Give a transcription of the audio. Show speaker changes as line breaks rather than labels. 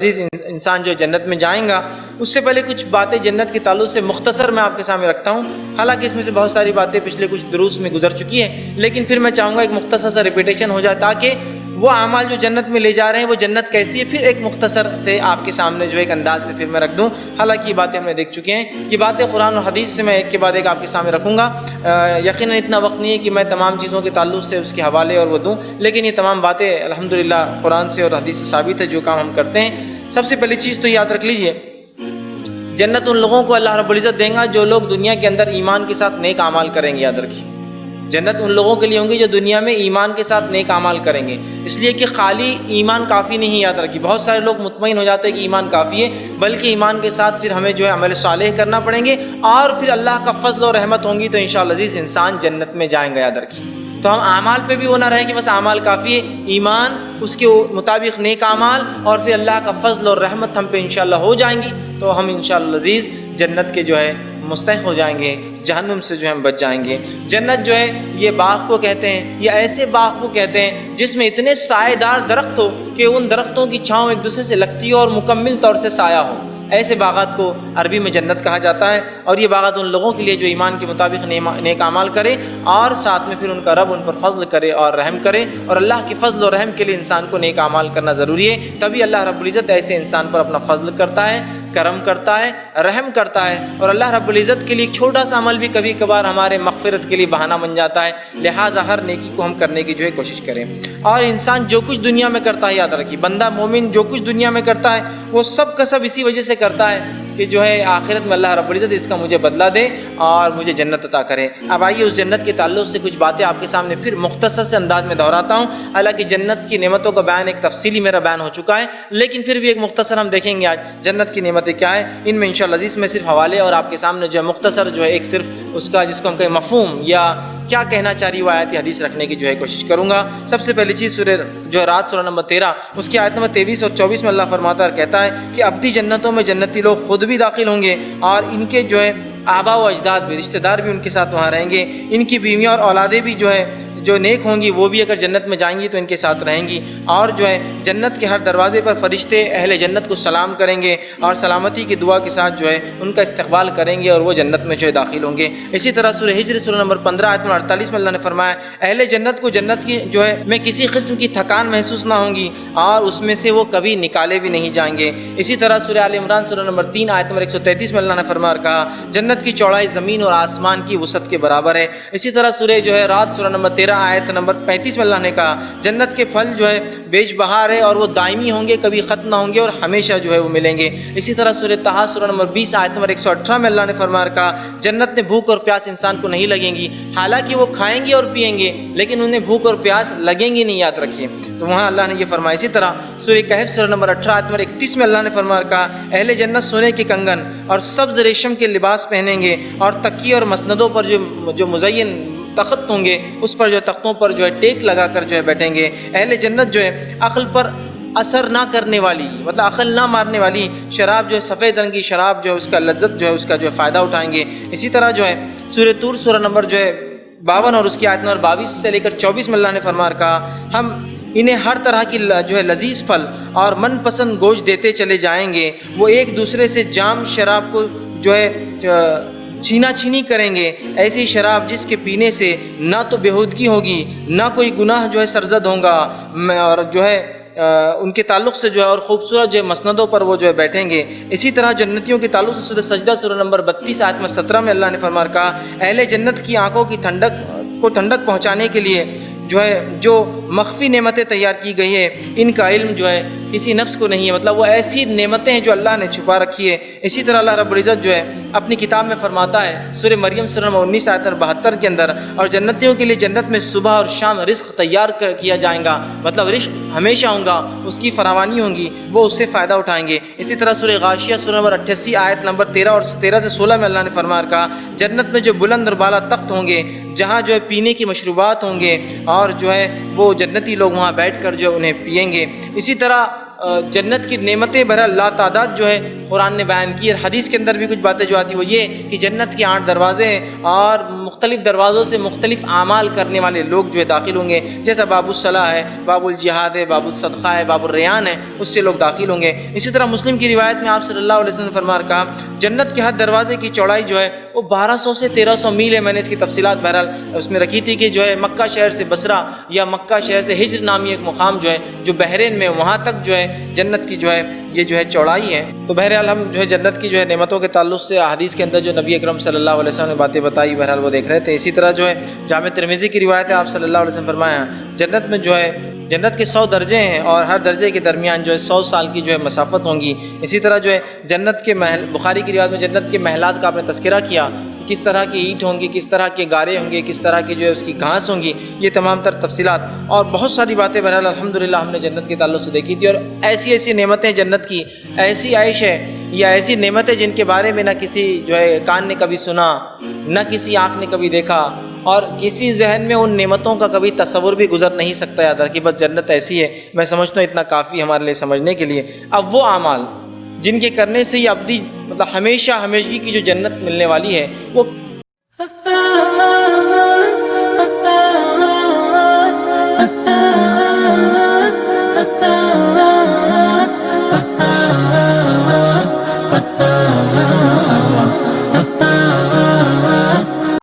عزیز انسان جو جنت میں جائیں گا، اس سے پہلے کچھ باتیں جنت کے تعلق سے مختصر میں آپ کے سامنے رکھتا ہوں. حالانکہ اس میں سے بہت ساری باتیں پچھلے کچھ دروس میں گزر چکی ہیں، لیکن پھر میں چاہوں گا ایک مختصر سا ریپیٹیشن ہو جائے تاکہ وہ اعمال جو جنت میں لے جا رہے ہیں وہ جنت کیسی ہے پھر ایک مختصر سے آپ کے سامنے جو ایک انداز سے پھر میں رکھ دوں. حالانکہ یہ باتیں ہم نے دیکھ چکے ہیں، یہ باتیں قرآن و حدیث سے میں ایک کے بعد ایک آپ کے سامنے رکھوں گا. یقیناً اتنا وقت نہیں ہے کہ میں تمام چیزوں کے تعلق سے اس کے حوالے اور وہ دوں، لیکن یہ تمام باتیں الحمدللہ قرآن سے اور حدیث سے ثابت ہے جو کام ہم کرتے ہیں. سب سے پہلی چیز تو یاد رکھ لیجئے، جنت ان لوگوں کو اللہ رب العزت دیں گا جو لوگ دنیا کے اندر ایمان کے ساتھ نیک اعمال کریں گے. یاد رکھیے، جنت ان لوگوں کے لیے ہوں گی جو دنیا میں ایمان کے ساتھ نیک اعمال کریں گے. اس لیے کہ خالی ایمان کافی نہیں. یاد رکھیے، بہت سارے لوگ مطمئن ہو جاتے ہیں کہ ایمان کافی ہے، بلکہ ایمان کے ساتھ پھر ہمیں جو ہے عمل صالح کرنا پڑیں گے، اور پھر اللہ کا فضل و رحمت ہوں گی تو انشاءاللہ عزیز انسان جنت میں جائیں گے. یاد رکھیے، تو ہم اعمال پہ بھی وہ نہ رہے کہ بس اعمال کافی ہے، ایمان اس کے مطابق نیک اعمال اور پھر اللہ کا فضل اور رحمت ہم پہ انشاءاللہ ہو جائیں گی تو ہم انشاءاللہ عزیز جنت کے جو ہے مستحق ہو جائیں گے، جہنم سے جو ہم بچ جائیں گے. جنت جو ہے یہ باغ کو کہتے ہیں، یہ ایسے باغ کو کہتے ہیں جس میں اتنے سائے دار درخت ہو کہ ان درختوں کی چھاؤں ایک دوسرے سے لگتی ہو اور مکمل طور سے سایہ ہو. ایسے باغات کو عربی میں جنت کہا جاتا ہے. اور یہ باغات ان لوگوں کے لیے جو ایمان کے مطابق نیک اعمال کرے اور ساتھ میں پھر ان کا رب ان پر فضل کرے اور رحم کرے. اور اللہ کے فضل و رحم کے لیے انسان کو نیک اعمال کرنا ضروری ہے، تبھی اللہ رب العزت ایسے انسان پر اپنا فضل کرتا ہے، کرم کرتا ہے، رحم کرتا ہے. اور اللہ رب العزت کے لیے ایک چھوٹا سا عمل بھی کبھی کبھار ہمارے مغفرت کے لیے بہانہ بن جاتا ہے. لہٰذا ہر نیکی کو ہم کرنے کی جو ہے کوشش کریں. اور انسان جو کچھ دنیا میں کرتا ہے، یاد رکھیے، بندہ مومن جو کچھ دنیا میں کرتا ہے وہ سب کا سب اسی وجہ سے کرتا ہے کہ جو ہے آخرت میں اللہ رب العزت اس کا مجھے بدلہ دے اور مجھے جنت عطا کرے. اب آئیے اس جنت کے تعلق سے کچھ باتیں آپ کے سامنے پھر مختصر سے انداز میں دہراتا ہوں. حالانکہ جنت کی نعمتوں کا بیان ایک تفصیلی میرا بیان ہو چکا ہے، لیکن پھر بھی ایک مختصر ہم دیکھیں گے آج جنت کی نعمتیں کیا ہیں. ان میں انشاءاللہ عزیز میں صرف حوالے اور آپ کے سامنے جو ہے مختصر جو ہے ایک صرف اس کا جس کو ہم کہیں مفہوم یا کیا کہنا چاہ رہی وہ آیت حدیث رکھنے کی جو ہے کوشش کروں گا. سب سے پہلی چیز سورہ جو ہے رات سورہ نمبر 13 اس کی آیت نمبر 23 اور 24 میں اللہ فرماتا ہے اور کہتا ہے کہ ابدی جنتوں میں جنتی لوگ خود بھی داخل ہوں گے اور ان کے جو ہے آبا و اجداد بھی، رشتہ دار بھی ان کے ساتھ وہاں رہیں گے. ان کی بیویاں اور اولادیں بھی جو ہے جو نیک ہوں گی وہ بھی اگر جنت میں جائیں گی تو ان کے ساتھ رہیں گی. اور جو ہے جنت کے ہر دروازے پر فرشتے اہل جنت کو سلام کریں گے اور سلامتی کی دعا کے ساتھ جو ہے ان کا استقبال کریں گے اور وہ جنت میں جو ہے داخل ہوں گے. اسی طرح سورہ ہجر سورہ نمبر 15 آیت نمبر 48 میں اللہ نے فرمایا اہل جنت کو جنت کی جو ہے میں کسی قسم کی تھکان محسوس نہ ہوں گی اور اس میں سے وہ کبھی نکالے بھی نہیں جائیں گے. اسی طرح سورہ آل عمران سورہ نمبر 3 آیت نمبر 133 میں اللہ نے فرمایا اور کہا جنت کی چوڑائی زمین اور آسمان کی وسعت کے برابر ہے. اسی طرح سورہ جو ہے رات سورہ نمبر 13 آیت نمبر 35 میں اللہ نے کہا جنت کے پھل جو ہے بیش بہار ہے اور وہ دائمی ہوں گے، کبھی ختم نہ ہوں گے اور ہمیشہ جو ہے وہ ملیں گے. اسی طرح سورہ طٰہٰ سورہ نمبر 20 آیت نمبر 118 میں اللہ نے فرمایا اور کہا جنت میں بھوک اور پیاس انسان کو نہیں لگیں گی، حالانکہ وہ کھائیں گے اور پئیں گے لیکن انہیں بھوک اور پیاس لگیں گی نہیں. یاد رکھیے، تو وہاں اللہ نے یہ فرمایا. اسی طرح سورہ کہف سورہ نمبر 18 آیت نمبر 31 میں اللہ نے فرمایا اور کہا اہل جنت سونے کے کنگن اور سبز ریشم کے لباس پہنیں گے اور تکیے اور مسندوں پر جو مزین تخت ہوں گے اس پر جو تختوں پر جو ہے ٹیک لگا کر جو ہے بیٹھیں گے. اہل جنت جو ہے عقل پر اثر نہ کرنے والی، مطلب عقل نہ مارنے والی شراب جو ہے سفید رنگ کی شراب جو ہے اس کا لذت جو ہے اس کا جو ہے فائدہ اٹھائیں گے. اسی طرح جو ہے سورہ طور سورہ نمبر جو ہے 52 اور اس کی آیت نمبر 22 سے لے کر 24 میں اللہ نے فرمایا اور کہا ہم انہیں ہر طرح کی جو ہے لذیذ پھل اور من پسند گوشت دیتے چلے جائیں گے. وہ ایک دوسرے سے جام شراب کو جو ہے چھینا چھینی کریں گے، ایسی شراب جس کے پینے سے نہ تو بےہودگی ہوگی نہ کوئی گناہ جو ہے سرزد ہوگا. اور جو ہے ان کے تعلق سے جو ہے اور خوبصورت جو ہے مسندوں پر وہ جو ہے بیٹھیں گے. اسی طرح جنتیوں کے تعلق سے سورہ سجدہ سورہ نمبر 32 آیت میں 17 میں اللہ نے فرمایا کہا اہل جنت کی آنکھوں کی ٹھنڈک پہنچانے کے لیے جو ہے جو مخفی نعمتیں تیار کی گئی ہے ان کا علم جو ہے کسی نفس کو نہیں ہے، مطلب وہ ایسی نعمتیں ہیں جو اللہ نے چھپا رکھی ہے. اسی طرح اللہ رب العزت جو ہے اپنی کتاب میں فرماتا ہے سورہ مریم سورہ نمبر 19 آیت نمبر 72 کے اندر اور جنتیوں کے لیے جنت میں صبح اور شام رزق تیار کیا جائے گا، مطلب رزق ہمیشہ ہوں گا، اس کی فراوانی ہوں گی، وہ اس سے فائدہ اٹھائیں گے. اسی طرح سورہ غاشیہ سورہ نمبر 88 آیت نمبر 13 اور 13 سے 16 میں اللہ نے فرمایا اور کہا جنت میں جو بلند اور بالا تخت ہوں گے جہاں جو ہے پینے کی مشروبات ہوں گے اور جو ہے وہ جنتی لوگ وہاں بیٹھ کر جو انہیں پئیں گے. اسی طرح جنت کی نعمتیں بہرحال لا تعداد جو ہے قرآن نے بیان کی، اور حدیث کے اندر بھی کچھ باتیں جو آتی ہیں وہ یہ کہ جنت کے 8 دروازے ہیں اور مختلف دروازوں سے مختلف اعمال کرنے والے لوگ جو ہے داخل ہوں گے، جیسا باب الصلاح ہے، باب الجہاد ہے، باب الصدقہ ہے، باب الریان ہے، اس سے لوگ داخل ہوں گے۔ اسی طرح مسلم کی روایت میں آپ صلی اللہ علیہ وسلم نے فرما کہا جنت کے ہر دروازے کی چوڑائی جو ہے وہ 1200 سے 1300 میل ہے۔ میں نے اس کی تفصیلات بہرحال اس میں رکھی تھی کہ جو ہے مکہ شہر سے بصرہ یا مکہ شہر سے ہجر نامی ایک مقام جو ہے جو بحرین میں، وہاں تک جو ہے جنت کی جو ہے یہ جو ہے چوڑائی ہے۔ تو بہرحال ہم جو ہے جنت کی جو ہے نعمتوں کے تعلق سے احادیث کے اندر جو نبی اکرم صلی اللہ علیہ وسلم نے باتیں بتائی بہرحال وہ دیکھ رہے تھے۔ اسی طرح جو ہے جامع ترمذی کی روایت ہے، آپ صلی اللہ علیہ وسلم فرمایا جنت میں جو ہے جنت کے 100 درجے ہیں اور ہر درجے کے درمیان جو ہے 100 سال کی جو ہے مسافت ہوں گی۔ اسی طرح جو ہے جنت کے محل، بخاری کی روایت میں جنت کے محلات کا آپ نے تذکرہ کیا، کس طرح کی اینٹ ہوں گی، کس طرح کے گارے ہوں گے، کس طرح کی جو ہے اس کی گھاس ہوں گی، یہ تمام تر تفصیلات اور بہت ساری باتیں بہرحال الحمدللہ ہم نے جنت کے تعلق سے دیکھی تھی۔ اور ایسی ایسی نعمتیں جنت کی، ایسی عیش ہے یا ایسی نعمتیں جن کے بارے میں نہ کسی جو ہے کان نے کبھی سنا، نہ کسی آنکھ نے کبھی دیکھا، اور کسی ذہن میں ان نعمتوں کا کبھی تصور بھی گزر نہیں سکتا یاد کہ بس جنت ایسی ہے۔ میں سمجھتا ہوں اتنا کافی ہمارے لیے سمجھنے کے لیے۔ اب وہ اعمال جن کے کرنے سے یہ ابدی مطلب ہمیشہ ہمیشگی کی جو جنت ملنے والی ہے وہ